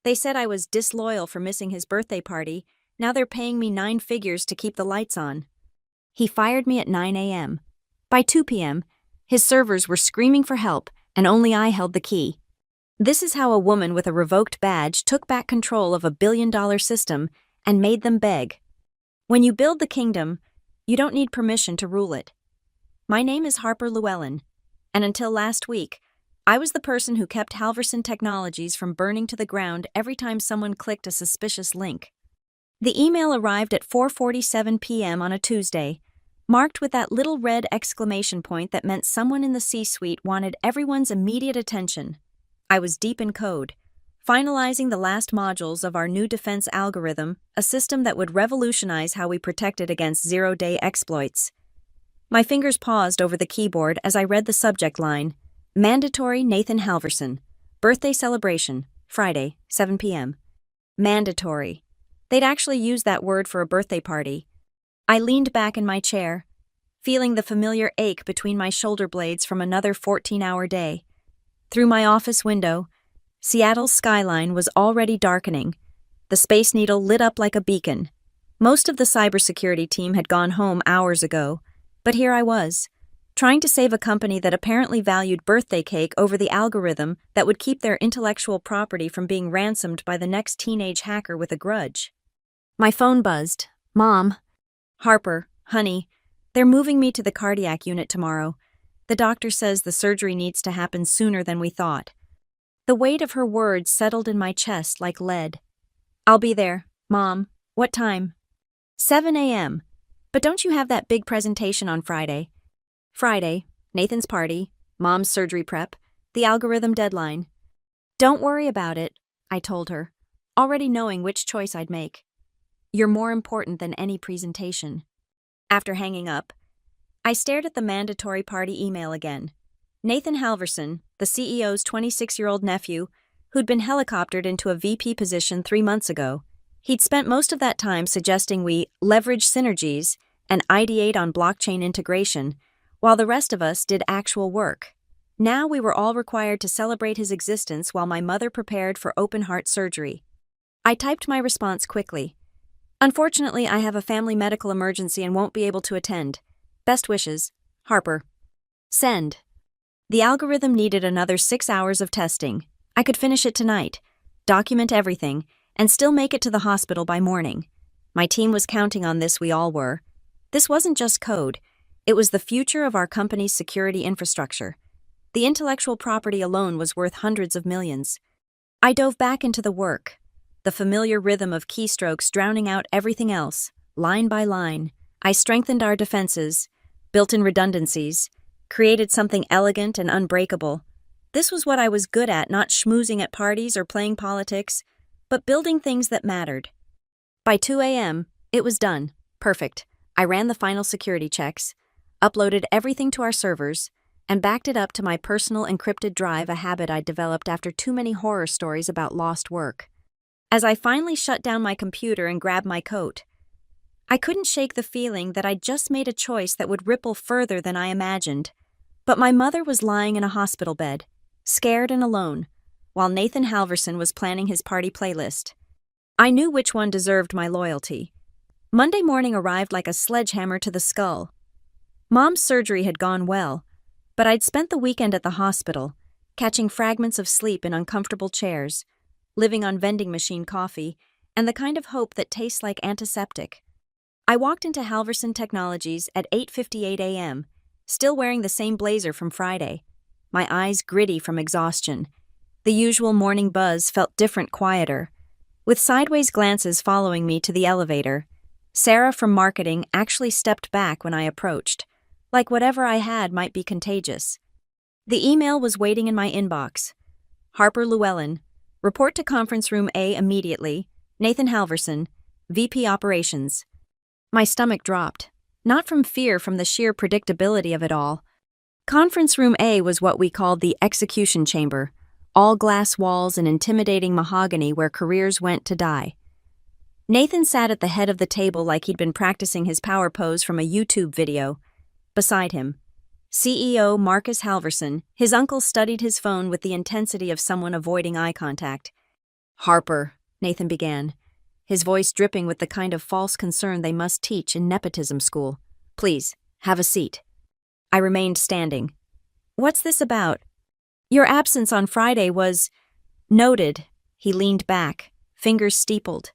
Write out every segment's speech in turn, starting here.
They said I was disloyal for missing his birthday party. Now they're paying me 9 figures to keep the lights on. He fired me at 9 a.m. By 2 p.m., his servers were screaming for help, and only I held the key. This is how a woman with a revoked badge took back control of a billion-dollar system and made them beg. When you build the kingdom, you don't need permission to rule it. My name is Harper Llewellyn, and until last week, I was the person who kept Halverson Technologies from burning to the ground every time someone clicked a suspicious link. The email arrived at 4:47 p.m. on a Tuesday, marked with that little red exclamation point that meant someone in the C-suite wanted everyone's immediate attention. I was deep in code, finalizing the last modules of our new defense algorithm, a system that would revolutionize how we protected against zero-day exploits. My fingers paused over the keyboard as I read the subject line, Mandatory Nathan Halverson, Birthday Celebration, Friday, 7 p.m. Mandatory. They'd actually used that word for a birthday party. I leaned back in my chair, feeling the familiar ache between my shoulder blades from another 14-hour day. Through my office window, Seattle's skyline was already darkening. The Space Needle lit up like a beacon. Most of the cybersecurity team had gone home hours ago, but here I was, trying to save a company that apparently valued birthday cake over the algorithm that would keep their intellectual property from being ransomed by the next teenage hacker with a grudge. My phone buzzed. Mom. Harper, honey, they're moving me to the cardiac unit tomorrow. The doctor says the surgery needs to happen sooner than we thought. The weight of her words settled in my chest like lead. I'll be there, Mom. What time? 7 a.m. But don't you have that big presentation on Friday? Friday, Nathan's party, Mom's surgery prep, the algorithm deadline. Don't worry about it, I told her, already knowing which choice I'd make. You're more important than any presentation. After hanging up, I stared at the mandatory party email again. Nathan Halverson, the CEO's 26-year-old nephew, who'd been helicoptered into a VP position 3 months ago. He'd spent most of that time suggesting we leverage synergies and ideate on blockchain integration, while the rest of us did actual work. Now we were all required to celebrate his existence while my mother prepared for open-heart surgery. I typed my response quickly. Unfortunately, I have a family medical emergency and won't be able to attend. Best wishes, Harper. Send. The algorithm needed another 6 hours of testing. I could finish it tonight, document everything, and still make it to the hospital by morning. My team was counting on this, we all were. This wasn't just code. It was the future of our company's security infrastructure. The intellectual property alone was worth hundreds of millions. I dove back into the work, the familiar rhythm of keystrokes drowning out everything else, line by line. I strengthened our defenses, built in redundancies, created something elegant and unbreakable. This was what I was good at, not schmoozing at parties or playing politics, but building things that mattered. By 2 a.m., it was done. Perfect. I ran the final security checks, uploaded everything to our servers, and backed it up to my personal encrypted drive, a habit I'd developed after too many horror stories about lost work. As I finally shut down my computer and grabbed my coat, I couldn't shake the feeling that I'd just made a choice that would ripple further than I imagined. But my mother was lying in a hospital bed, scared and alone, while Nathan Halverson was planning his party playlist. I knew which one deserved my loyalty. Monday morning arrived like a sledgehammer to the skull. Mom's surgery had gone well, but I'd spent the weekend at the hospital, catching fragments of sleep in uncomfortable chairs, living on vending machine coffee, and the kind of hope that tastes like antiseptic. I walked into Halverson Technologies at 8:58 a.m., still wearing the same blazer from Friday, my eyes gritty from exhaustion. The usual morning buzz felt different, quieter, with sideways glances following me to the elevator. Sarah from marketing actually stepped back when I approached, like whatever I had might be contagious. The email was waiting in my inbox. Harper Llewellyn, report to conference room A immediately. Nathan Halverson, VP Operations. My stomach dropped, not from fear, from the sheer predictability of it all. Conference room A was what we called the execution chamber, all glass walls and intimidating mahogany where careers went to die. Nathan sat at the head of the table like he'd been practicing his power pose from a YouTube video. Beside him, CEO Marcus Halverson, his uncle, studied his phone with the intensity of someone avoiding eye contact. Harper, Nathan began, his voice dripping with the kind of false concern they must teach in nepotism school. Please, have a seat. I remained standing. What's this about? Your absence on Friday was noted. He leaned back, fingers steepled.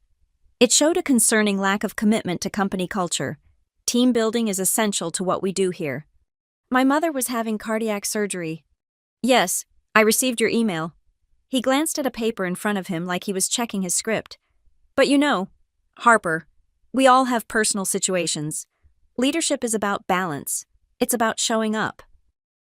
It showed a concerning lack of commitment to company culture. Team building is essential to what we do here. My mother was having cardiac surgery. Yes, I received your email. He glanced at a paper in front of him like he was checking his script. But you know, Harper, we all have personal situations. Leadership is about balance. It's about showing up.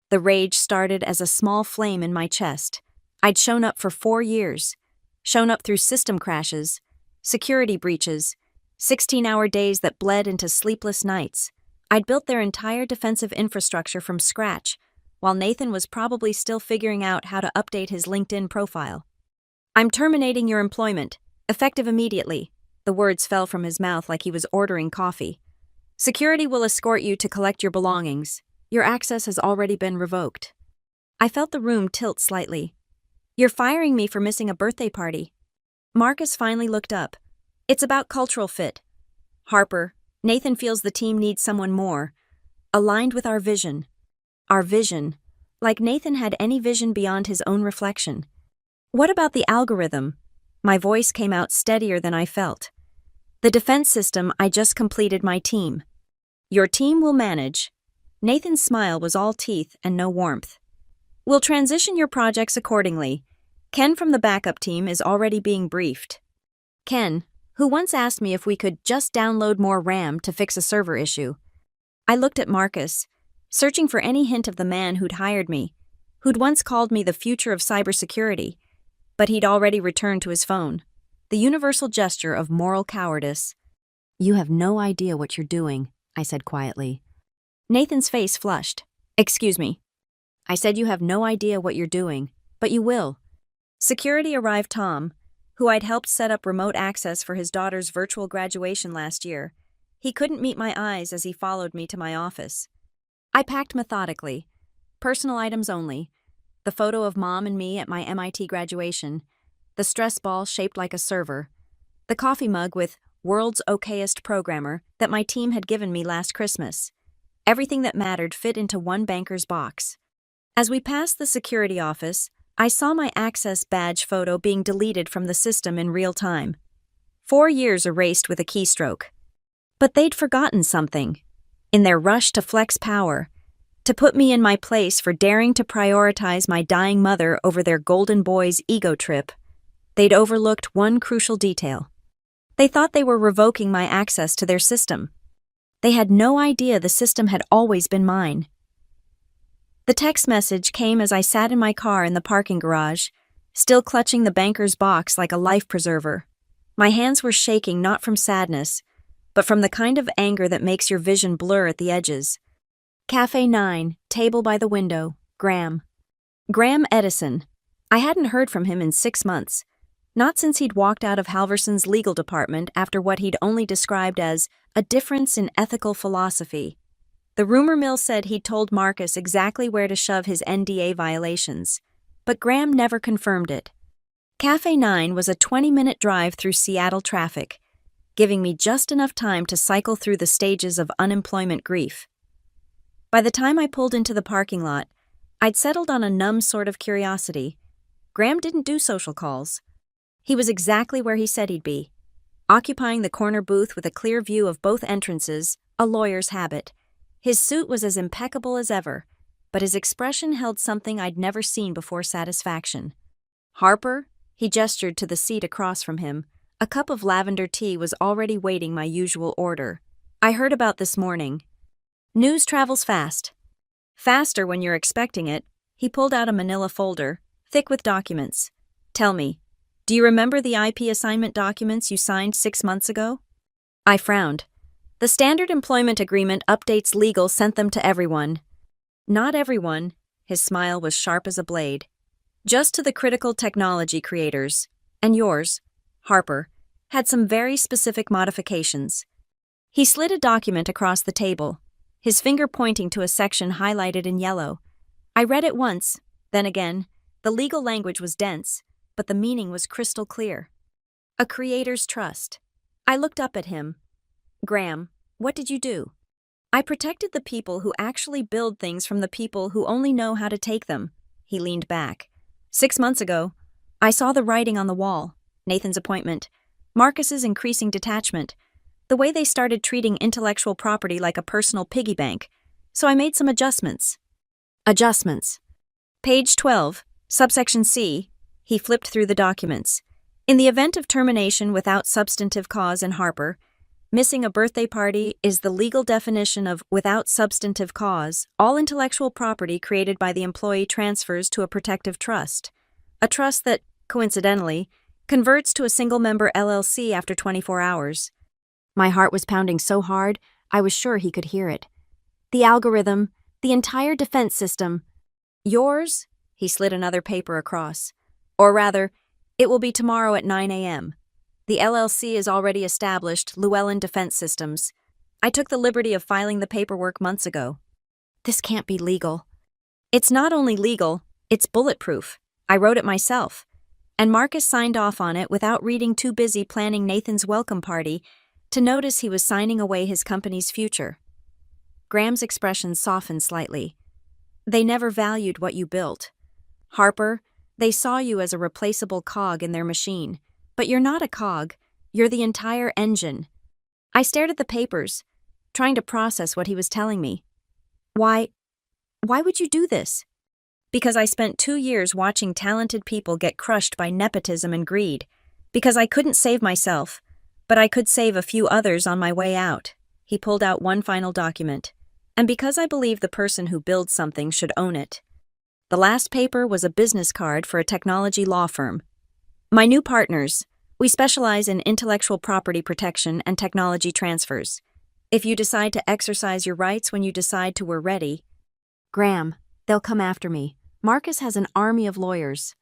The rage started as a small flame in my chest. I'd shown up for 4 years. Shown up through system crashes, security breaches, 16-hour days that bled into sleepless nights. I'd built their entire defensive infrastructure from scratch, while Nathan was probably still figuring out how to update his LinkedIn profile. I'm terminating your employment, effective immediately. The words fell from his mouth like he was ordering coffee. Security will escort you to collect your belongings. Your access has already been revoked. I felt the room tilt slightly. You're firing me for missing a birthday party. Marcus finally looked up. It's about cultural fit. Harper, Nathan feels the team needs someone more, aligned with our vision. Our vision, like Nathan had any vision beyond his own reflection. What about the algorithm? My voice came out steadier than I felt. The defense system I just completed my team. Your team will manage. Nathan's smile was all teeth and no warmth. We'll transition your projects accordingly. Ken from the backup team is already being briefed. Ken, who once asked me if we could just download more RAM to fix a server issue. I looked at Marcus, searching for any hint of the man who'd hired me, who'd once called me the future of cybersecurity, but he'd already returned to his phone. The universal gesture of moral cowardice. You have no idea what you're doing, I said quietly. Nathan's face flushed. Excuse me. I said you have no idea what you're doing, but you will. Security arrived Tom, who I'd helped set up remote access for his daughter's virtual graduation last year. He couldn't meet my eyes as he followed me to my office. I packed methodically, personal items only, the photo of Mom and me at my MIT graduation, the stress ball shaped like a server, the coffee mug with "World's Okayest Programmer" that my team had given me last Christmas. Everything that mattered fit into one banker's box. As we passed the security office, I saw my access badge photo being deleted from the system in real time. 4 years erased with a keystroke. But they'd forgotten something. In their rush to flex power, to put me in my place for daring to prioritize my dying mother over their golden boy's ego trip, they'd overlooked one crucial detail. They thought they were revoking my access to their system. They had no idea the system had always been mine. The text message came as I sat in my car in the parking garage, still clutching the banker's box like a life preserver. My hands were shaking not from sadness, but from the kind of anger that makes your vision blur at the edges. Cafe 9, table by the window, Graham. Graham Edison. I hadn't heard from him in 6 months. Not since he'd walked out of Halverson's legal department after what he'd only described as a difference in ethical philosophy. The rumor mill said he'd told Marcus exactly where to shove his NDA violations, but Graham never confirmed it. Cafe 9 was a 20-minute drive through Seattle traffic, giving me just enough time to cycle through the stages of unemployment grief. By the time I pulled into the parking lot, I'd settled on a numb sort of curiosity. Graham didn't do social calls. He was exactly where he said he'd be, occupying the corner booth with a clear view of both entrances, a lawyer's habit. His suit was as impeccable as ever, but his expression held something I'd never seen before: satisfaction. Harper? He gestured to the seat across from him. A cup of lavender tea was already waiting my usual order. I heard about this morning. News travels fast. Faster when you're expecting it. He pulled out a manila folder, thick with documents. Tell me, do you remember the IP assignment documents you signed 6 months ago? I frowned. The standard employment agreement updates legal sent them to everyone. Not everyone. His smile was sharp as a blade. Just to the critical technology creators. And yours, Harper, had some very specific modifications. He slid a document across the table, his finger pointing to a section highlighted in yellow. I read it once, then again. The legal language was dense, but the meaning was crystal clear. A creator's trust. I looked up at him. Graham, what did you do? I protected the people who actually build things from the people who only know how to take them. He leaned back. 6 months ago, I saw the writing on the wall. Nathan's appointment. Marcus's increasing detachment. The way they started treating intellectual property like a personal piggy bank. So I made some adjustments. Adjustments. Page 12, subsection C. He flipped through the documents. In the event of termination without substantive cause in Harper, missing a birthday party is the legal definition of without substantive cause. All intellectual property created by the employee transfers to a protective trust. A trust that, coincidentally, converts to a single-member LLC after 24 hours. My heart was pounding so hard, I was sure he could hear it. The algorithm, the entire defense system. Yours? He slid another paper across. Or rather, it will be tomorrow at 9 a.m. The LLC is already established, Llewellyn Defense Systems. I took the liberty of filing the paperwork months ago. This can't be legal. It's not only legal, it's bulletproof. I wrote it myself. And Marcus signed off on it without reading too busy planning Nathan's welcome party to notice he was signing away his company's future. Graham's expression softened slightly. They never valued what you built. Harper, they saw you as a replaceable cog in their machine. But you're not a cog, you're the entire engine. I stared at the papers, trying to process what he was telling me. Why would you do this? Because I spent 2 years watching talented people get crushed by nepotism and greed. Because I couldn't save myself, but I could save a few others on my way out. He pulled out one final document. And because I believe the person who builds something should own it. The last paper was a business card for a technology law firm. My new partners, we specialize in intellectual property protection and technology transfers. If you decide to exercise your rights when you decide to we're ready. Graham, they'll come after me. Marcus has an army of lawyers.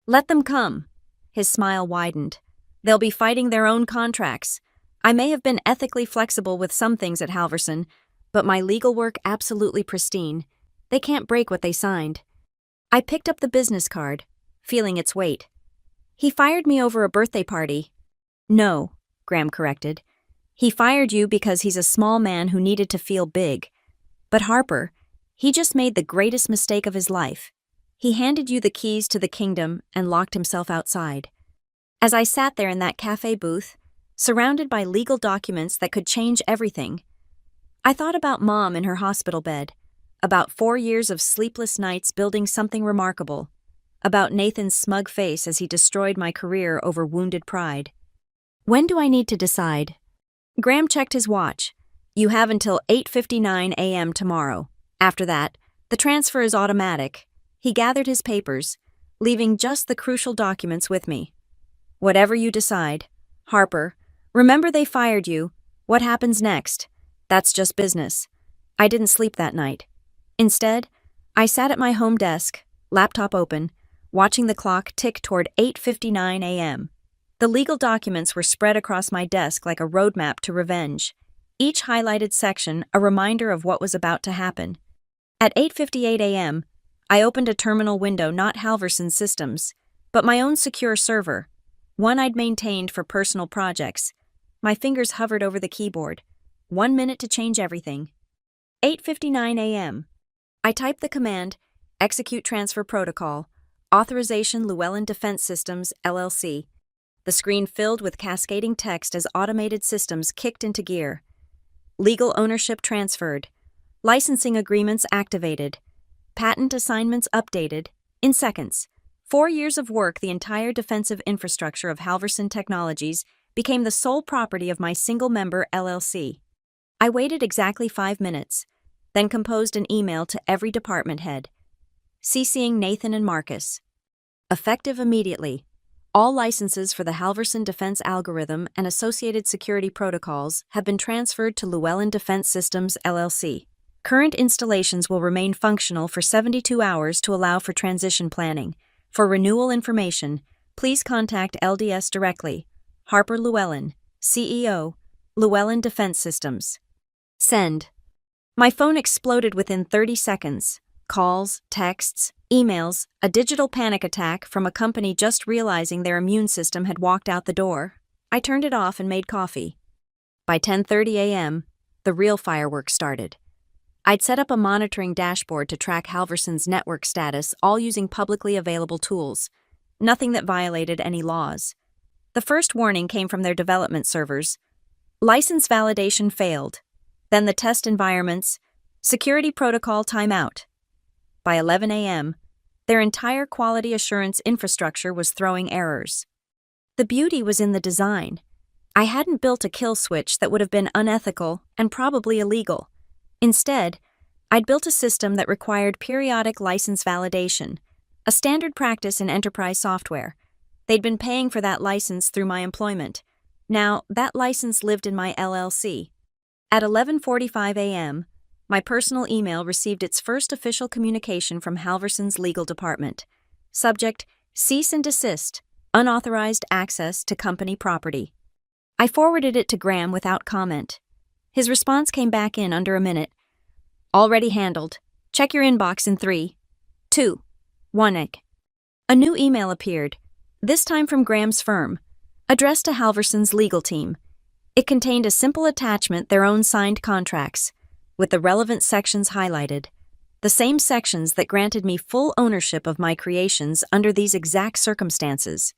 Let them come. His smile widened. They'll be fighting their own contracts. I may have been ethically flexible with some things at Halverson, but my legal work absolutely pristine. They can't break what they signed. I picked up the business card, feeling its weight. He fired me over a birthday party. No, Graham corrected. He fired you because he's a small man who needed to feel big. But Harper, he just made the greatest mistake of his life. He handed you the keys to the kingdom and locked himself outside. As I sat there in that cafe booth, surrounded by legal documents that could change everything, I thought about Mom in her hospital bed, about 4 years of sleepless nights building something remarkable, about Nathan's smug face as he destroyed my career over wounded pride. When do I need to decide? Graham checked his watch. You have until 8:59 a.m. tomorrow. After that, the transfer is automatic. He gathered his papers, leaving just the crucial documents with me. Whatever you decide. Harper, remember they fired you. What happens next? That's just business. I didn't sleep that night. Instead, I sat at my home desk, laptop open, watching the clock tick toward 8:59 a.m. The legal documents were spread across my desk like a roadmap to revenge, each highlighted section a reminder of what was about to happen. At 8:58 a.m., I opened a terminal window, not Halverson's systems, but my own secure server, one I'd maintained for personal projects. My fingers hovered over the keyboard. 1 minute to change everything. 8:59 a.m. I typed the command, execute transfer protocol, authorization Llewellyn Defense Systems, LLC. The screen filled with cascading text as automated systems kicked into gear. Legal ownership transferred. Licensing agreements activated. Patent assignments updated. In seconds. 4 years of work, the entire defensive infrastructure of Halverson Technologies became the sole property of my single-member LLC. I waited exactly 5 minutes, then composed an email to every department head, CCing Nathan and Marcus. Effective immediately, all licenses for the Halverson defense algorithm and associated security protocols have been transferred to Llewellyn Defense Systems, LLC. Current installations will remain functional for 72 hours to allow for transition planning. For renewal information, please contact LDS directly. Harper Llewellyn, CEO, Llewellyn Defense Systems. Send. My phone exploded within 30 seconds. Calls, texts, Emails, a digital panic attack from a company just realizing their immune system had walked out the door. I turned it off and made coffee. By 10:30 a.m., the real fireworks started. I'd set up a monitoring dashboard to track Halverson's network status, all using publicly available tools. Nothing that violated any laws. The first warning came from their development servers. License validation failed. Then the test environments. Security protocol timeout. By 11 a.m., their entire quality assurance infrastructure was throwing errors. The beauty was in the design. I hadn't built a kill switch that would have been unethical and probably illegal. Instead, I'd built a system that required periodic license validation, a standard practice in enterprise software. They'd been paying for that license through my employment. Now, that license lived in my LLC. At 11:45 a.m., my personal email received its first official communication from Halverson's legal department. Subject: cease and desist, unauthorized access to company property. I forwarded it to Graham without comment. His response came back in under a minute. Already handled. Check your inbox in 3, 2, 1. A new email appeared, this time from Graham's firm, addressed to Halverson's legal team. It contained a simple attachment, their own signed contracts, with the relevant sections highlighted, the same sections that granted me full ownership of my creations under these exact circumstances.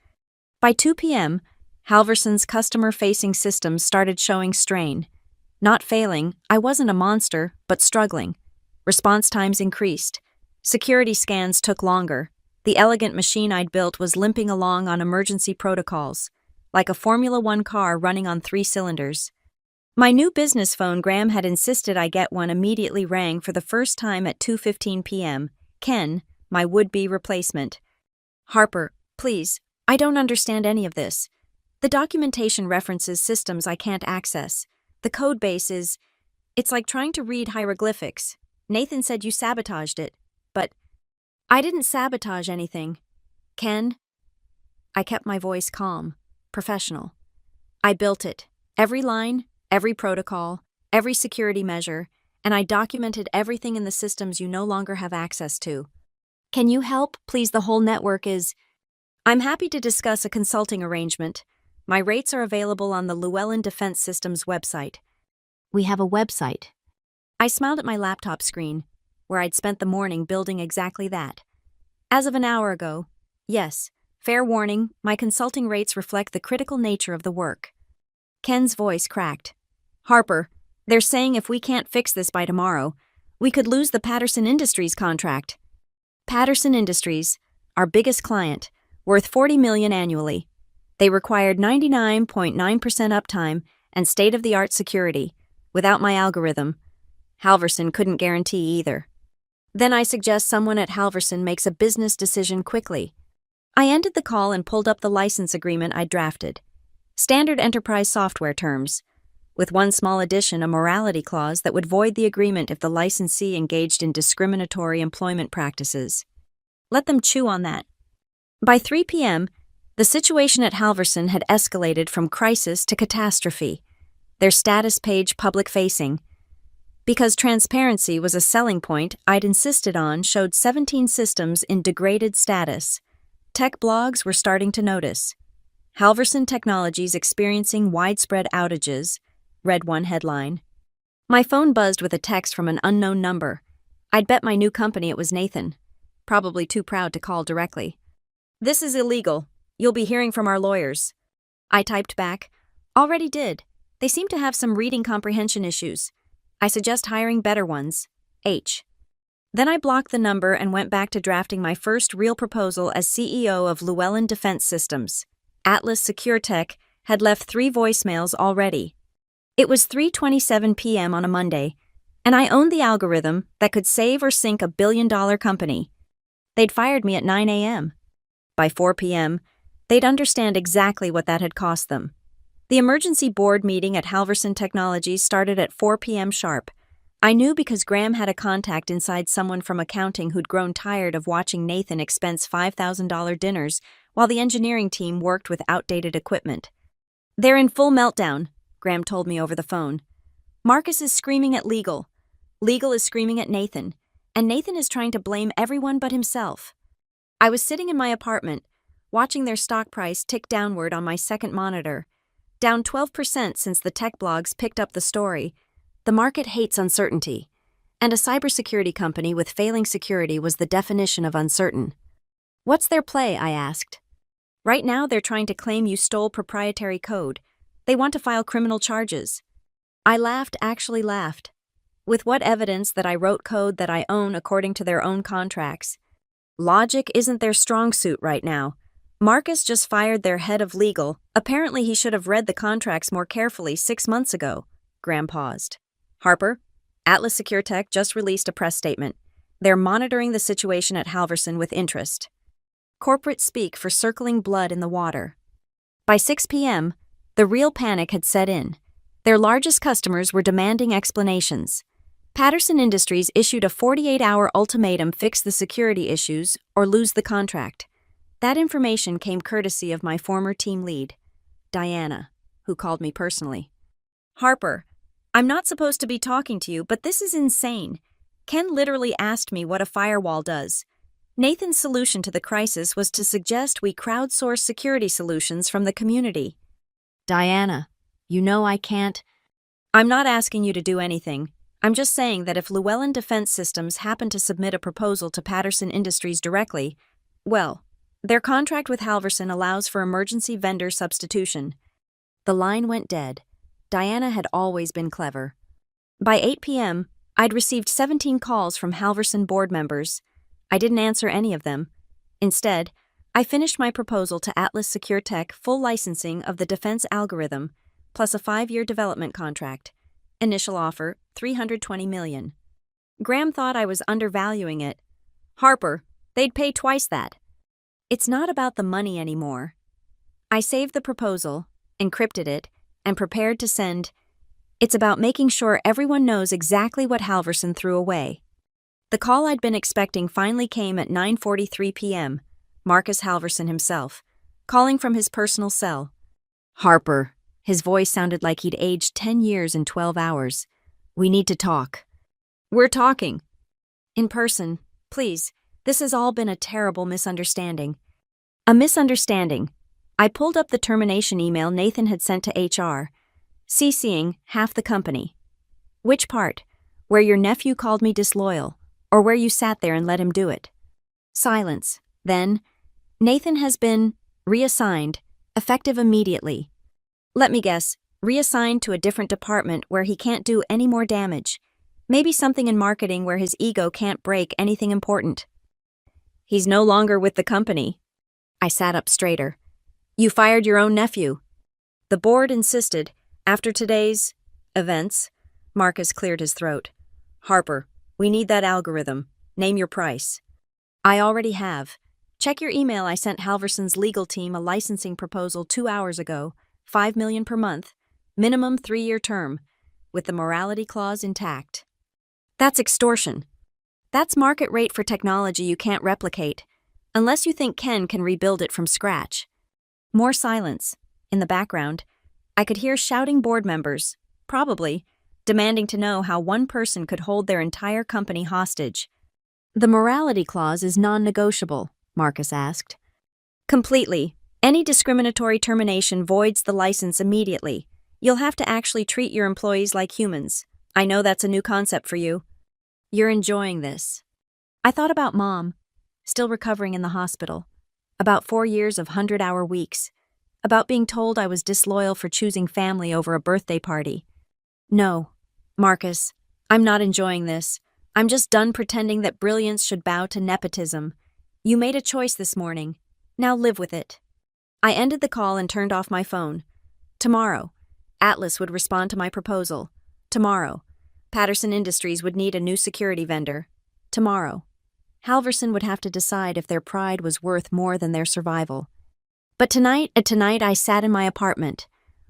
By 2 p.m., Halverson's customer-facing systems started showing strain. Not failing, I wasn't a monster, but struggling. Response times increased. Security scans took longer. The elegant machine I'd built was limping along on emergency protocols, like a Formula One car running on 3 cylinders. My new business phone, Graham had insisted I get one, immediately rang for the first time at 2:15 p.m. Ken, my would-be replacement. Harper, please, I don't understand any of this. The documentation references systems I can't access. The code base is... It's like trying to read hieroglyphics. Nathan said you sabotaged it, but... I didn't sabotage anything. Ken? I kept my voice calm, professional. I built it. Every line, every protocol, every security measure, and I documented everything in the systems you no longer have access to. Can you help? Please, the whole network is... I'm happy to discuss a consulting arrangement. My rates are available on the Llewellyn Defense Systems website. We have a website. I smiled at my laptop screen, where I'd spent the morning building exactly that. As of an hour ago, yes, fair warning, my consulting rates reflect the critical nature of the work. Ken's voice cracked. Harper, they're saying if we can't fix this by tomorrow, we could lose the Patterson Industries contract. Patterson Industries, our biggest client, worth $40 million annually. They required 99.9% uptime and state-of-the-art security. Without my algorithm, Halverson couldn't guarantee either. Then I suggest someone at Halverson makes a business decision quickly. I ended the call and pulled up the license agreement I'd drafted. Standard enterprise software terms, with one small addition, a morality clause that would void the agreement if the licensee engaged in discriminatory employment practices. Let them chew on that. By 3 p.m., the situation at Halverson had escalated from crisis to catastrophe, their status page public-facing. Because transparency was a selling point I'd insisted on, showed 17 systems in degraded status. Tech blogs were starting to notice. Halverson Technologies experiencing widespread outages, read one headline. My phone buzzed with a text from an unknown number. I'd bet my new company it was Nathan, probably too proud to call directly. This is illegal. You'll be hearing from our lawyers. I typed back, already did. They seem to have some reading comprehension issues. I suggest hiring better ones. H. Then I blocked the number and went back to drafting my first real proposal as CEO of Llewellyn Defense Systems. Atlas Secure Tech had left 3 voicemails already. It was 3:27 p.m. on a Monday, and I owned the algorithm that could save or sink a billion-dollar company. They'd fired me at 9 a.m. By 4 p.m., they'd understand exactly what that had cost them. The emergency board meeting at Halverson Technologies started at 4 p.m. sharp. I knew because Graham had a contact inside someone from accounting who'd grown tired of watching Nathan expense $5,000 dinners while the engineering team worked with outdated equipment. They're in full meltdown, Graham told me over the phone. Marcus is screaming at legal. Legal is screaming at Nathan. and Nathan is trying to blame everyone but himself. I was sitting in my apartment, watching their stock price tick downward on my second monitor, down 12% since the tech blogs picked up the story. The market hates uncertainty, and a cybersecurity company with failing security was the definition of uncertain. What's their play? I asked. Right now they're trying to claim you stole proprietary code. They want to file criminal charges. I actually laughed. With what evidence that I wrote code that I own according to their own contracts? Logic isn't their strong suit right now. Marcus just fired their head of legal. Apparently he should have read the contracts more carefully 6 months ago. Graham paused. Harper, Atlas Secure Tech just released a press statement. They're monitoring the situation at Halverson with interest. Corporate speak for circling blood in the water. By 6 p.m., the real panic had set in. Their largest customers were demanding explanations. Patterson Industries issued a 48-hour ultimatum: fix the security issues or lose the contract. That information came courtesy of my former team lead, Diana, who called me personally. Harper, I'm not supposed to be talking to you, but this is insane. Ken literally asked me what a firewall does. Nathan's solution to the crisis was to suggest we crowdsource security solutions from the community. Diana, you know I can't. I'm not asking you to do anything. I'm just saying that if Llewellyn Defense Systems happen to submit a proposal to Patterson Industries directly, well, their contract with Halverson allows for emergency vendor substitution. The line went dead. Diana had always been clever. By 8 p.m., I'd received 17 calls from Halverson board members. I didn't answer any of them. Instead, I finished my proposal to Atlas Secure Tech full licensing of the defense algorithm, plus a 5-year development contract. Initial offer, $320 million. Graham thought I was undervaluing it. Harper, they'd pay twice that. It's not about the money anymore. I saved the proposal, encrypted it, and prepared to send. It's about making sure everyone knows exactly what Halverson threw away. The call I'd been expecting finally came at 9:43 p.m., Marcus Halverson himself, calling from his personal cell. Harper, his voice sounded like he'd aged 10 years in 12 hours. We need to talk. We're talking. In person, please. This has all been a terrible misunderstanding. A misunderstanding. I pulled up the termination email Nathan had sent to HR, CCing half the company. Which part? Where your nephew called me disloyal, or where you sat there and let him do it? Silence. Then, Nathan has been reassigned, effective immediately. Let me guess, reassigned to a different department where he can't do any more damage. Maybe something in marketing where his ego can't break anything important. He's no longer with the company. I sat up straighter. You fired your own nephew. The board insisted, after today's events. Marcus cleared his throat. Harper, we need that algorithm. Name your price. I already have. Check your email. I sent Halverson's legal team a licensing proposal 2 hours ago. $5 million per month. Minimum 3-year term. With the morality clause intact. That's extortion. That's market rate for technology you can't replicate. Unless you think Ken can rebuild it from scratch. More silence. In the background, I could hear shouting board members, probably, demanding to know how one person could hold their entire company hostage. The morality clause is non-negotiable, Marcus asked. Completely. Any discriminatory termination voids the license immediately. You'll have to actually treat your employees like humans. I know that's a new concept for you. You're enjoying this. I thought about Mom, still recovering in the hospital. About 4 years of 100-hour weeks. About being told I was disloyal for choosing family over a birthday party. No, Marcus, I'm not enjoying this. I'm just done pretending that brilliance should bow to nepotism. You made a choice this morning. Now live with it. I ended the call and turned off my phone. Tomorrow, Atlas would respond to my proposal. Tomorrow, Patterson Industries would need a new security vendor. Tomorrow, Halverson would have to decide if their pride was worth more than their survival. But tonight I sat in my apartment,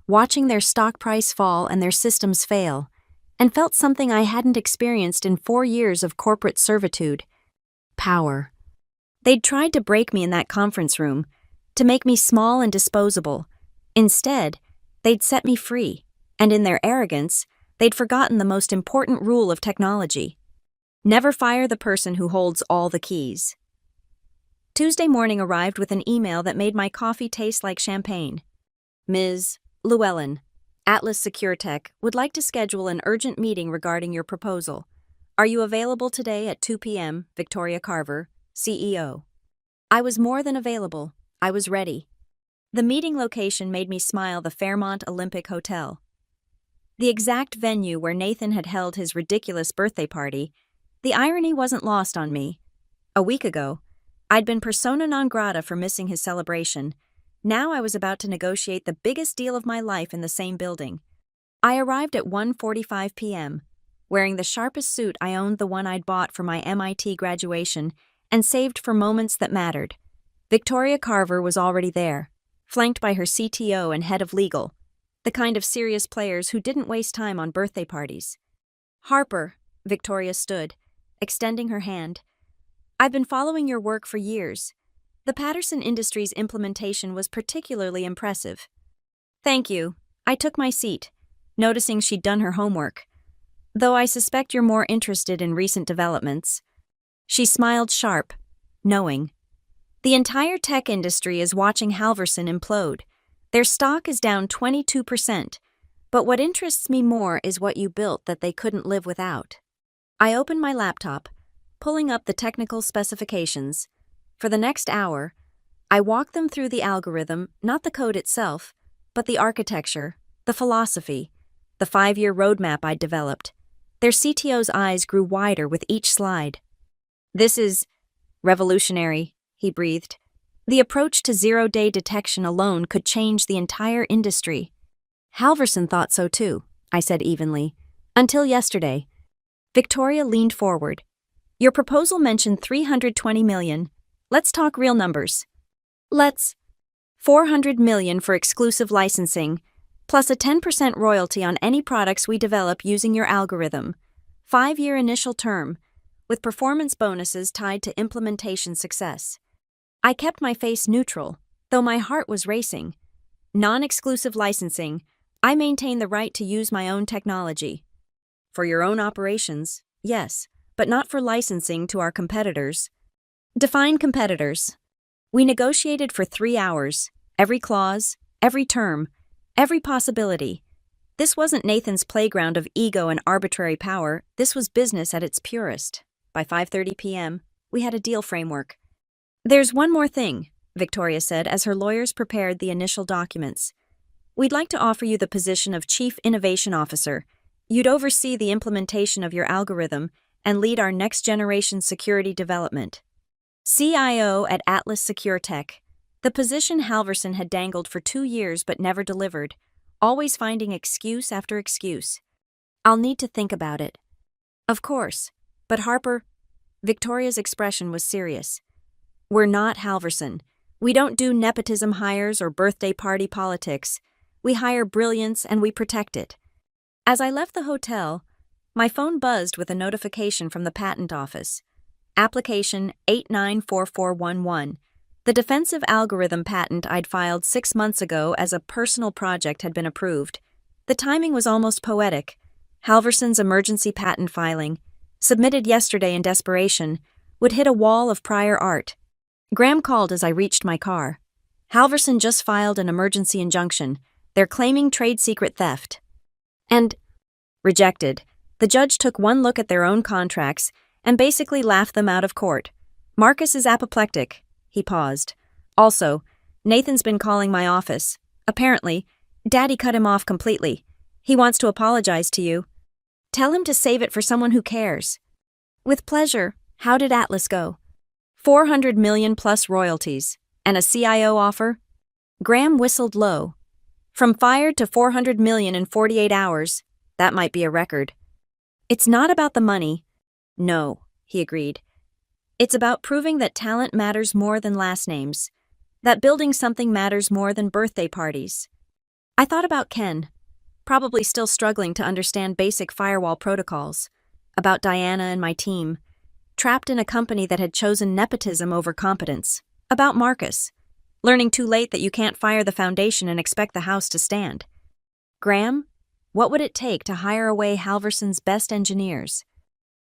watching their stock price fall and their systems fail, and felt something I hadn't experienced in 4 years of corporate servitude. Power. They'd tried to break me in that conference room, to make me small and disposable. Instead, they'd set me free, and in their arrogance, they'd forgotten the most important rule of technology. Never fire the person who holds all the keys. Tuesday morning arrived with an email that made my coffee taste like champagne. Ms. Llewellyn, Atlas SecureTech would like to schedule an urgent meeting regarding your proposal. Are you available today at 2 p.m., Victoria Carver, CEO? I was more than available. I was ready. The meeting location made me smile, the Fairmont Olympic Hotel. The exact venue where Nathan had held his ridiculous birthday party. The irony wasn't lost on me. A week ago, I'd been persona non grata for missing his celebration. Now I was about to negotiate the biggest deal of my life in the same building. I arrived at 1:45 p.m., wearing the sharpest suit I owned, the one I'd bought for my MIT graduation and saved for moments that mattered. Victoria Carver was already there, flanked by her CTO and head of legal, the kind of serious players who didn't waste time on birthday parties. Harper, Victoria stood, extending her hand. I've been following your work for years. The Patterson Industries implementation was particularly impressive. Thank you. I took my seat, noticing she'd done her homework. Though I suspect you're more interested in recent developments. She smiled sharp, knowing. The entire tech industry is watching Halverson implode. Their stock is down 22%, but what interests me more is what you built that they couldn't live without. I opened my laptop, pulling up the technical specifications. For the next hour, I walked them through the algorithm, not the code itself, but the architecture, the philosophy, the 5-year roadmap I'd developed. Their CTO's eyes grew wider with each slide. This is revolutionary, he breathed. The approach to zero-day detection alone could change the entire industry. Halverson thought so too, I said evenly. Until yesterday. Victoria leaned forward. Your proposal mentioned $320 million. Let's talk real numbers. Let's. $400 million for exclusive licensing, plus a 10% royalty on any products we develop using your algorithm. 5-year initial term, with performance bonuses tied to implementation success. I kept my face neutral, though my heart was racing. Non-exclusive licensing, I maintain the right to use my own technology. For your own operations, yes, but not for licensing to our competitors. Define competitors. We negotiated for 3 hours, every clause, every term, every possibility. This wasn't Nathan's playground of ego and arbitrary power, this was business at its purest. By 5:30 p.m., we had a deal framework. There's one more thing, Victoria said as her lawyers prepared the initial documents. We'd like to offer you the position of Chief Innovation Officer. You'd oversee the implementation of your algorithm and lead our next-generation security development. CIO at Atlas SecureTech, the position Halverson had dangled for 2 years but never delivered, always finding excuse after excuse. I'll need to think about it. Of course, but Harper, Victoria's expression was serious. We're not Halverson. We don't do nepotism hires or birthday party politics. We hire brilliance and we protect it. As I left the hotel, my phone buzzed with a notification from the patent office. Application 894411. The defensive algorithm patent I'd filed 6 months ago as a personal project had been approved. The timing was almost poetic. Halverson's emergency patent filing, submitted yesterday in desperation, would hit a wall of prior art. Graham called as I reached my car. Halverson just filed an emergency injunction. They're claiming trade secret theft. And rejected. The judge took one look at their own contracts and basically laughed them out of court. Marcus is apoplectic. He paused. Also, Nathan's been calling my office. Apparently, Daddy cut him off completely. He wants to apologize to you. Tell him to save it for someone who cares. With pleasure. How did Atlas go? $400 million plus royalties. And a CIO offer? Graham whistled low. From fired to $400 million in 48 hours. That might be a record. It's not about the money. No, he agreed. It's about proving that talent matters more than last names. That building something matters more than birthday parties. I thought about Ken, probably still struggling to understand basic firewall protocols. About Diana and my team, trapped in a company that had chosen nepotism over competence. About Marcus, learning too late that you can't fire the foundation and expect the house to stand. Graham, what would it take to hire away Halverson's best engineers?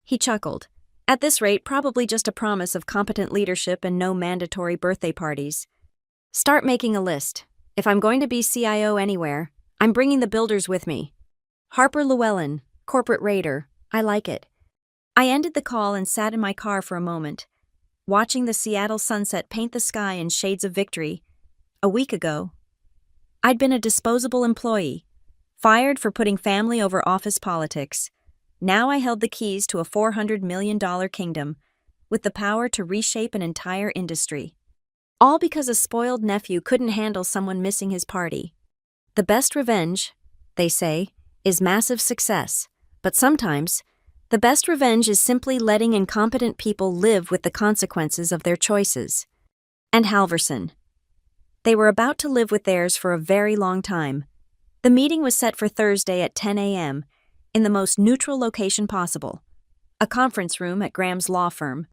He chuckled. At this rate, probably just a promise of competent leadership and no mandatory birthday parties. Start making a list. If I'm going to be CIO anywhere, I'm bringing the builders with me. Harper Llewellyn, corporate raider. I like it. I ended the call and sat in my car for a moment, watching the Seattle sunset paint the sky in shades of victory. A week ago, I'd been a disposable employee, fired for putting family over office politics. Now I held the keys to a $400 million kingdom, with the power to reshape an entire industry. All because a spoiled nephew couldn't handle someone missing his party. The best revenge, they say, is massive success, but sometimes, the best revenge is simply letting incompetent people live with the consequences of their choices. And Halverson. They were about to live with theirs for a very long time. The meeting was set for Thursday at 10 a.m., in the most neutral location possible, a conference room at Graham's law firm.